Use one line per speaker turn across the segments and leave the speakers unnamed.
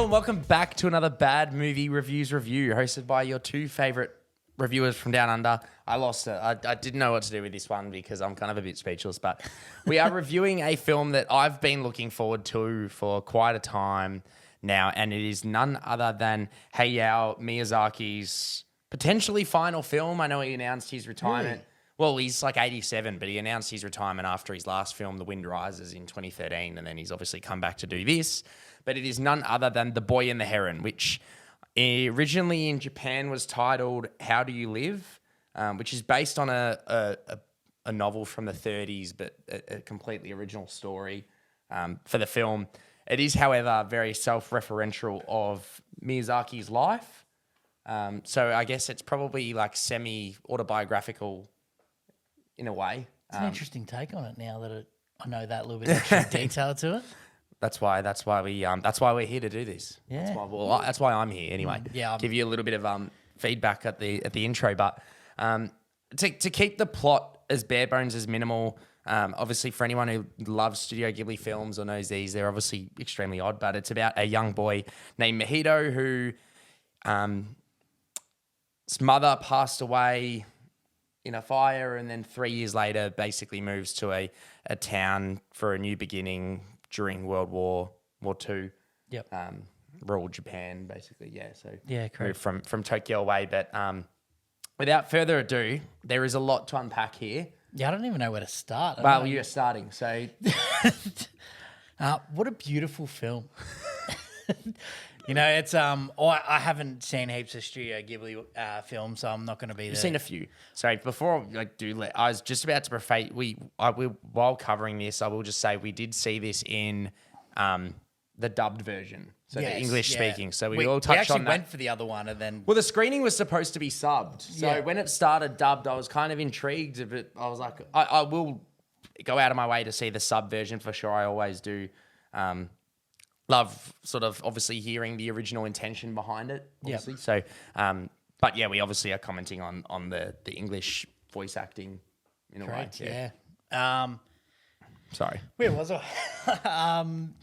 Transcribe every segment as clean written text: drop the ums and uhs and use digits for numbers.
Hello and welcome back to another Bad Movie Reviews review hosted by your two favourite reviewers from Down Under. I lost it. I didn't know what to do with this one because I'm kind of a bit speechless, but we are reviewing a film that I've been looking forward to for quite a time now, and it is none other than Hayao Miyazaki's potentially final film. I know he announced his retirement.
Really?
Well, he's like 87, but he announced his retirement after his last film, The Wind Rises, in 2013, and then he's obviously come back to do this. But it is none other than The Boy and the Heron, which originally in Japan was titled How Do You Live, which is based on a novel from the 30s, but a completely original story for the film. It is, however, very self-referential of Miyazaki's life. So I guess it's probably like semi-autobiographical in a way.
It's an interesting take on it now that I know that little bit extra detail to it.
That's why we're here to do this.
Yeah.
That's why I'm here anyway.
Yeah,
give you a little bit of feedback at the intro, but to keep the plot as bare bones as minimal. Obviously, for anyone who loves Studio Ghibli films or knows these, they're obviously extremely odd. But it's about a young boy named Mahito who, his mother passed away in a fire, and then 3 years later, basically moves to a town for a new beginning during World War II.
Yep.
Rural Japan, basically. Yeah. So
Yeah, correct.
moved from Tokyo away. But without further ado, there is a lot to unpack here.
Yeah, I don't even know where to start.
Well, you're starting, so
What a beautiful film. It's I haven't seen heaps of Studio Ghibli films, so I'm not going to be there.
I've seen a few. So before I was just about to preface. While covering this, I will just say we did see this in the dubbed version, so the English speaking. So we all touched on that.
We actually went for the other one, and then
Well, the screening was supposed to be subbed. So when it started dubbed, I was kind of intrigued. But I was like, I will go out of my way to see the sub version for sure. I always do. Love sort of obviously hearing the original intention behind it. Obviously. So, but yeah, we obviously are commenting on the English voice acting in a
correct,
way.
yeah.
Sorry.
Where was I?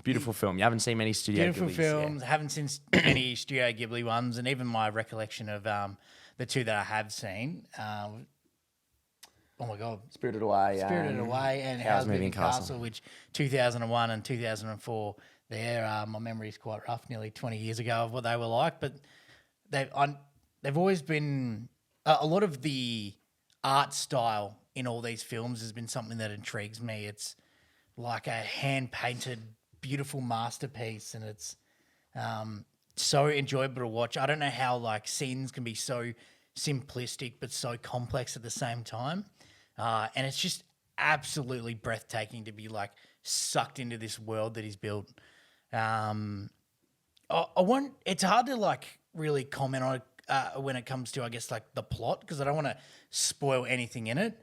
Beautiful film. You haven't seen many Studio
Beautiful
Ghiblis,
films. Haven't seen any Studio Ghibli ones, and even my recollection of the two that I have seen. Oh my God.
Spirited Away.
Spirited Away and Howl's Moving Castle, which 2001 and 2004, my memory is quite rough, nearly 20 years ago of what they were like. But they've always been, a lot of the art style in all these films has been something that intrigues me. It's like a hand-painted, beautiful masterpiece, and it's so enjoyable to watch. I don't know how like scenes can be so simplistic but so complex at the same time. And it's just absolutely breathtaking to be like sucked into this world that he's built. It's hard to like really comment on it when it comes to, I guess, like the plot, because I don't want to spoil anything in it.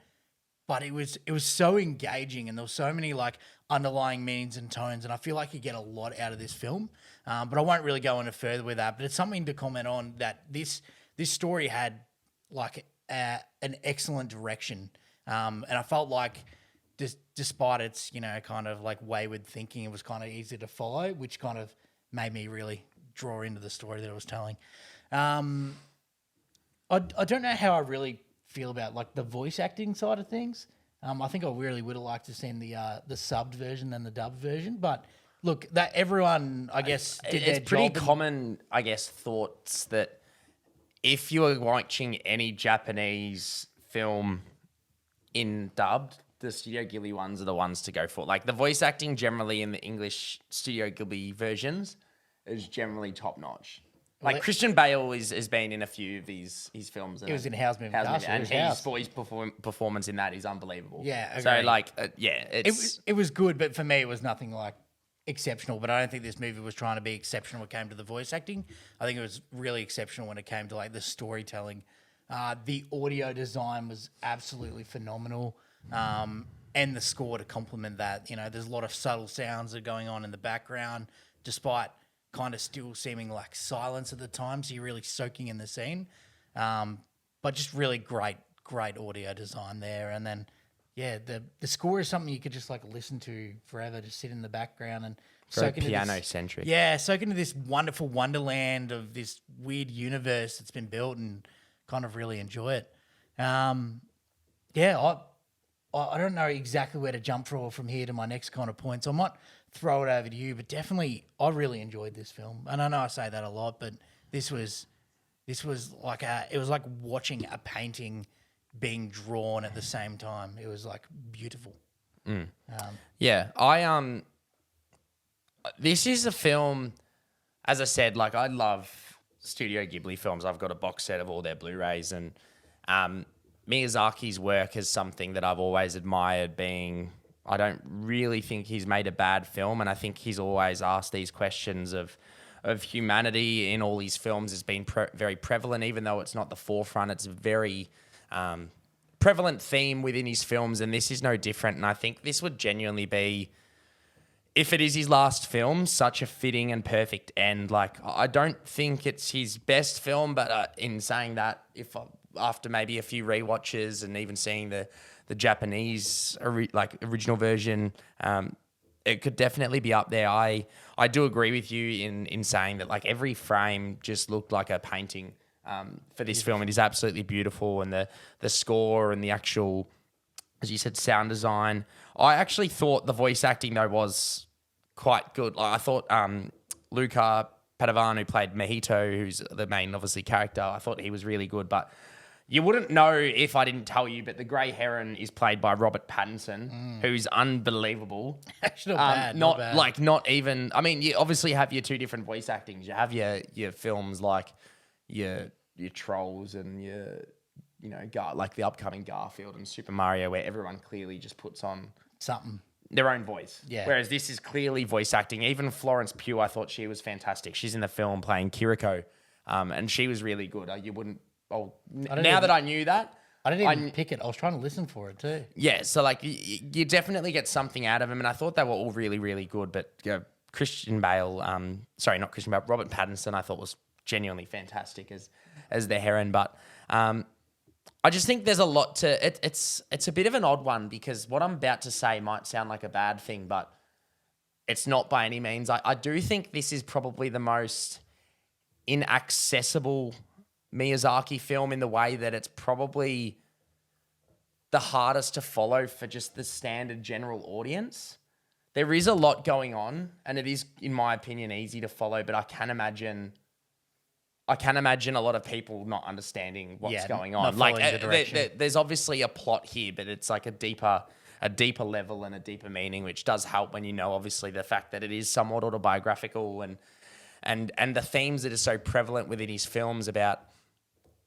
But it was so engaging, and there were so many like underlying meanings and tones, and I feel like you get a lot out of this film. But I won't really go any further with that. But it's something to comment on, that this story had like an excellent direction, and I felt like despite its kind of like wayward thinking, it was kind of easy to follow, which kind of made me really draw into the story that it was telling. I don't know how I really feel about like the voice acting side of things. I think I really would have liked to seen the subbed version than the dubbed version, but look, that everyone, I guess, did their
it's pretty
job
common, I guess, thoughts that if you are watching any Japanese film in dubbed, the Studio Ghibli ones are the ones to go for. Like the voice acting generally in the English Studio Ghibli versions is generally top notch. Like Christian Bale has been in a few of his films.
He was in Howl's Moving Castle,
and his performance in that is unbelievable.
Yeah,
so
agreed.
like,
it was good, but for me, it was nothing like exceptional. But I don't think this movie was trying to be exceptional when it came to the voice acting. I think it was really exceptional when it came to like the storytelling. The audio design was absolutely phenomenal, and the score to complement that. There's a lot of subtle sounds that are going on in the background, despite kind of still seeming like silence at the time, so you're really soaking in the scene. But just really great audio design there. And then yeah, the score is something you could just like listen to forever, just sit in the background and
Very
soak into
piano
this,
centric.
yeah, soak into this wonderful wonderland of this weird universe that's been built and kind of really enjoy it. Yeah, I don't know exactly where to jump from here to my next kind of point, so I might throw it over to you. But definitely, I really enjoyed this film, and I know I say that a lot, but this was like it was like watching a painting being drawn at the same time. It was like beautiful.
Yeah, this is a film, as I said, like I love Studio Ghibli films. I've got a box set of all their Blu-rays, and Miyazaki's work is something that I've always admired. I don't really think he's made a bad film, and I think he's always asked these questions of humanity in all his films has been very prevalent, even though it's not the forefront. It's a very prevalent theme within his films, and this is no different. And I think this would genuinely be, if it is his last film, such a fitting and perfect end. Like, I don't think it's his best film, but in saying that, after maybe a few rewatches and even seeing the Japanese original version, it could definitely be up there. I do agree with you in saying that like every frame just looked like a painting for this film. It is absolutely beautiful, and the score and the actual, as you said, sound design. I actually thought the voice acting though was quite good. Like, I thought Luca Padovano, who played Mahito, who's the main obviously character, I thought he was really good. But you wouldn't know if I didn't tell you, but the Grey Heron is played by Robert Pattinson, who's unbelievable.
Actually, not bad.
Like, not even. I mean, you obviously have your two different voice actings. You have your films like your Trolls and like the upcoming Garfield and Super Mario, where everyone clearly just puts on
something,
their own voice.
Yeah.
Whereas this is clearly voice acting. Even Florence Pugh, I thought she was fantastic. She's in the film playing Kiriko, and she was really good. You wouldn't. That I knew that,
I didn't even pick it. I was trying to listen for it too.
Yeah, so like you definitely get something out of them, and I thought they were all really, really good. But Christian Bale, not Christian Bale, Robert Pattinson, I thought was genuinely fantastic as the Heron. But I just think there's a lot to it. It's a bit of an odd one because what I'm about to say might sound like a bad thing, but it's not by any means. I do think this is probably the most inaccessible Miyazaki film in the way that it's probably the hardest to follow for just the standard general audience. There is a lot going on, and it is, in my opinion, easy to follow, but I can imagine a lot of people not understanding what's going on. Like, there's obviously a plot here, but it's like a deeper level and a deeper meaning, which does help when you know, obviously, the fact that it is somewhat autobiographical and the themes that are so prevalent within his films about.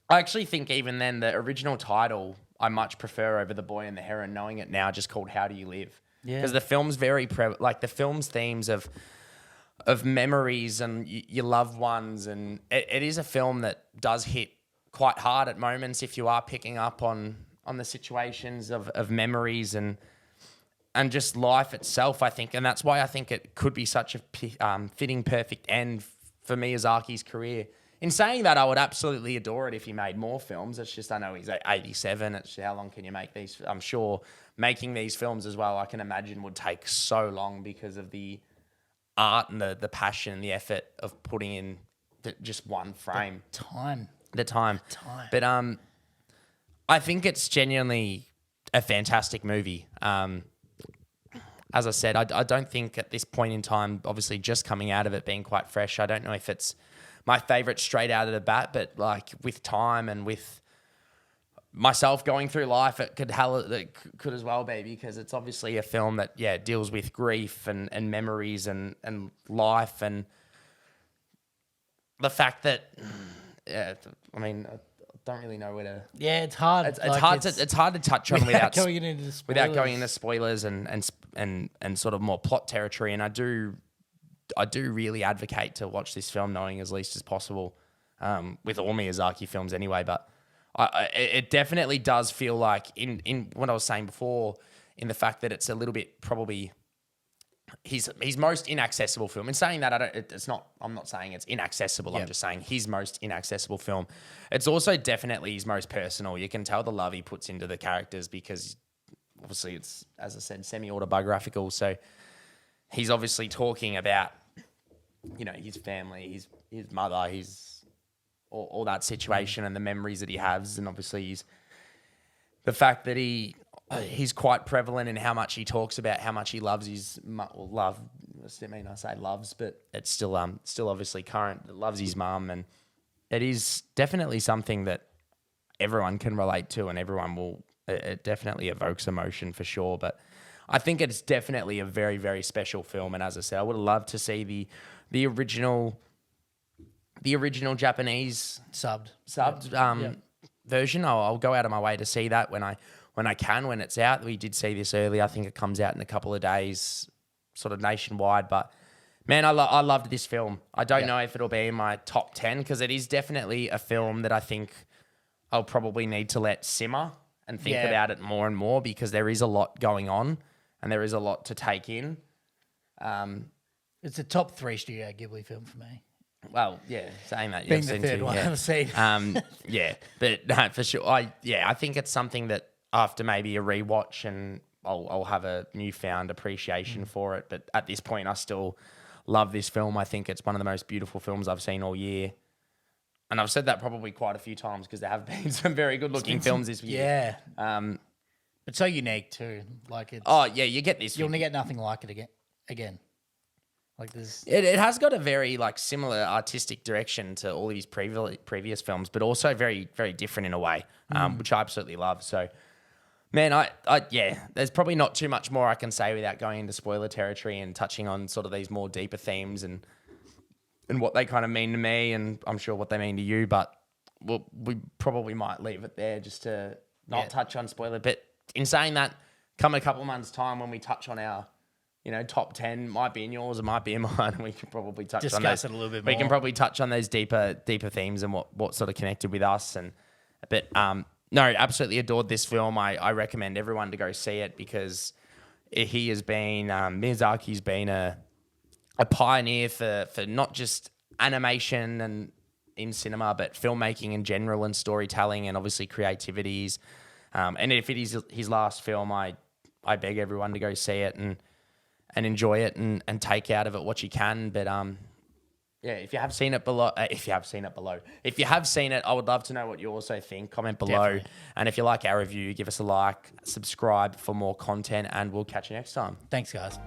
I actually think even then the original title I much prefer over The Boy and the Heron, knowing it now just called How Do You Live?
Yeah.
Because the film's the film's themes of memories and your loved ones, and it is a film that does hit quite hard at moments if you are picking up on the situations of memories and just life itself, I think. And that's why I think it could be such a fitting, perfect end for Miyazaki's career. In saying that, I would absolutely adore it if he made more films. It's just, I know he's 87. It's how long can you make these? I'm sure making these films as well, I can imagine would take so long because of the art and the passion and the effort of putting in just one frame. The time. But I think it's genuinely a fantastic movie. As I said, I don't think at this point in time, obviously just coming out of it being quite fresh, I don't know if it's my favorite straight out of the bat, but like with time and with myself going through life, it could as well be, because it's obviously a film that deals with grief and memories and life, and the fact that I mean, I don't really know where to.
Yeah, it's hard.
It's hard to touch on without
going into
spoilers and sort of more plot territory. And I do really advocate to watch this film knowing as least as possible, with all Miyazaki films anyway. But it definitely does feel like in what I was saying before, in the fact that it's a little bit probably his most inaccessible film. In saying that, I'm not saying it's inaccessible. Yep. I'm just saying his most inaccessible film. It's also definitely his most personal. You can tell the love he puts into the characters because obviously it's, as I said, semi-autobiographical. So he's obviously talking about, his family, his mother, his all that situation and the memories that he has, and obviously the fact that he's quite prevalent in how much he talks about how much he loves his love. I mean, I say loves, but it's still obviously current. Loves his mum, and it is definitely something that everyone can relate to, and everyone will. It definitely evokes emotion for sure. But I think it's definitely a very, very special film. And as I said, I would have loved to see the original Japanese
subbed
version. I'll go out of my way to see that when I can, when it's out. We did see this early. I think it comes out in a couple of days, sort of nationwide. But man, I loved this film. I don't know if it'll be in my top 10 because it is definitely a film that I think I'll probably need to let simmer and think about it more and more, because there is a lot going on and there is a lot to take in.
It's a top 3 Studio Ghibli film for me.
Well, yeah, saying that.
Being the third one I've seen.
But no, for sure. I think it's something that after maybe a rewatch, and I'll have a newfound appreciation for it. But at this point, I still love this film. I think it's one of the most beautiful films I've seen all year. And I've said that probably quite a few times because there have been some very good-looking films this year.
Yeah. But so unique too. Like it's.
Oh yeah, you get this.
You'll get nothing like it again. Like this.
It has got a very similar artistic direction to all of his previous films, but also very, very different in a way, which I absolutely love. So, man, there's probably not too much more I can say without going into spoiler territory and touching on sort of these more deeper themes and what they kind of mean to me, and I'm sure what they mean to you. But we probably might leave it there just to not touch on spoiler. But in saying that, come a couple of months' time when we touch on our top 10, might be in yours, it might be in mine, and we can probably discuss
it a little bit more.
We can probably touch on those deeper themes and what sort of connected with us. But no, absolutely adored this film. I recommend everyone to go see it because he has been Miyazaki's been a pioneer for not just animation and in cinema, but filmmaking in general and storytelling and obviously creativities. And if it is his last film, I beg everyone to go see it and enjoy it and take out of it what you can. But if you have seen it, I would love to know what you also think. Comment below.
Definitely.
And if you like our review, give us a like, subscribe for more content, and we'll catch you next time.
Thanks, guys.